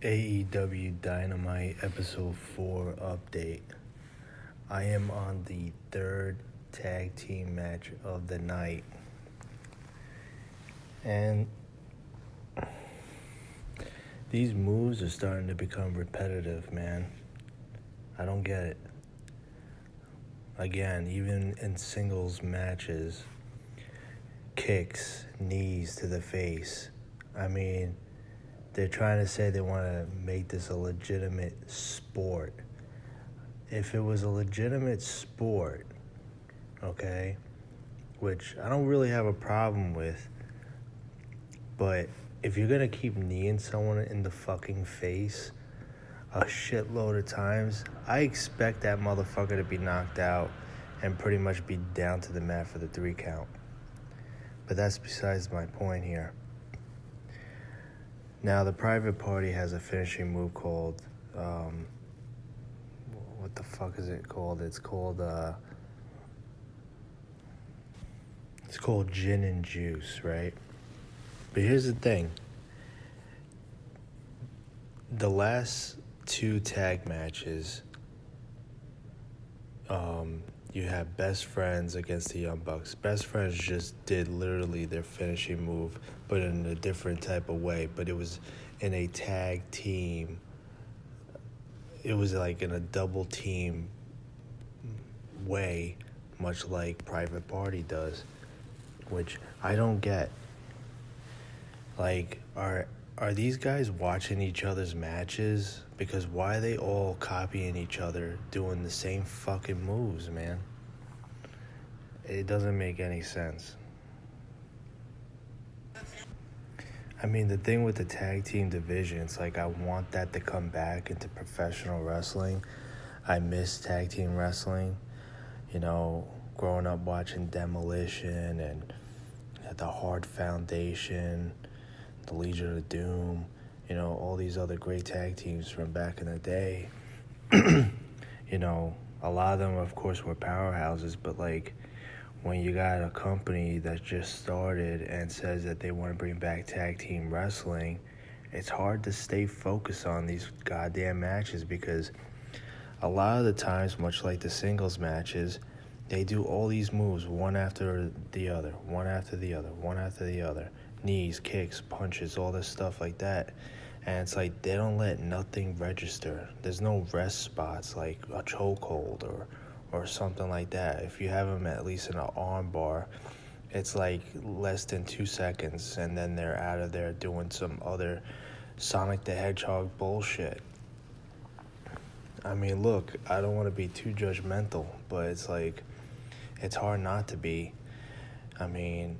AEW Dynamite Episode 4 update. I am on the third tag team match of the night. And these moves are starting to become repetitive, man. I don't get it. Again, even in singles matches, kicks, knees to the face. I mean, they're trying to say they want to make this a legitimate sport. If it was a legitimate sport, okay, which I don't really have a problem with, but if you're going to keep kneeing someone in the fucking face a shitload of times, I expect that motherfucker to be knocked out and pretty much be down to the mat for the 3 count. But that's besides my point here. Now, the Private Party has a finishing move called, what the fuck is it called? It's called Gin and Juice, right? But here's the thing. The last 2 tag matches, you have Best Friends against the Young Bucks. Best Friends just did literally their finishing move, but in a different type of way. But it was in a tag team. It was like in a double team way, much like Private Party does, which I don't get. Like, are these guys watching each other's matches? Because why are they all copying each other, doing the same fucking moves, man? It doesn't make any sense. I mean, the thing with the tag team division, it's like I want that to come back into professional wrestling. I miss tag team wrestling. You know, growing up watching Demolition and the Hard Foundation, the Legion of Doom, you know, all these other great tag teams from back in the day. You know, a lot of them, of course, were powerhouses, but like when you got a company that just started and says that they want to bring back tag team wrestling, it's hard to stay focused on these goddamn matches because a lot of the times, much like the singles matches, they do all these moves one after the other, one after the other, one after the other. Knees, kicks, punches, all this stuff like that. And it's like they don't let nothing register. There's no rest spots like a chokehold or something like that. If you have them at least in an arm bar, it's like less than 2 seconds, and then they're out of there doing some other Sonic the Hedgehog bullshit. I mean, look, I don't want to be too judgmental, but it's like, it's hard not to be. I mean,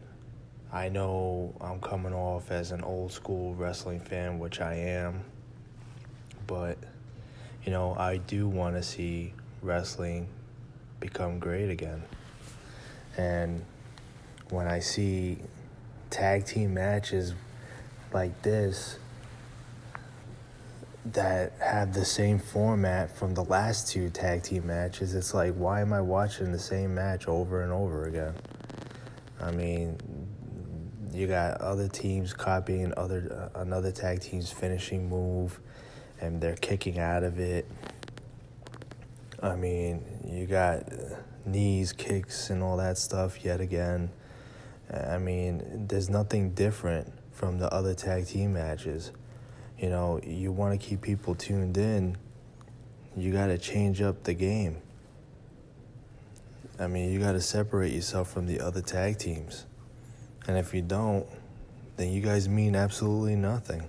I know I'm coming off as an old school wrestling fan, which I am, but, you know, I do want to see wrestling become great again. And when I see tag team matches like this that have the same format from the last 2 tag team matches, it's like, why am I watching the same match over and over again? I mean, you got other teams copying another tag team's finishing move, and they're kicking out of it. I mean, you got knees, kicks, and all that stuff yet again. I mean, there's nothing different from the other tag team matches. You know, you want to keep people tuned in, you got to change up the game. I mean, you got to separate yourself from the other tag teams. And if you don't, then you guys mean absolutely nothing.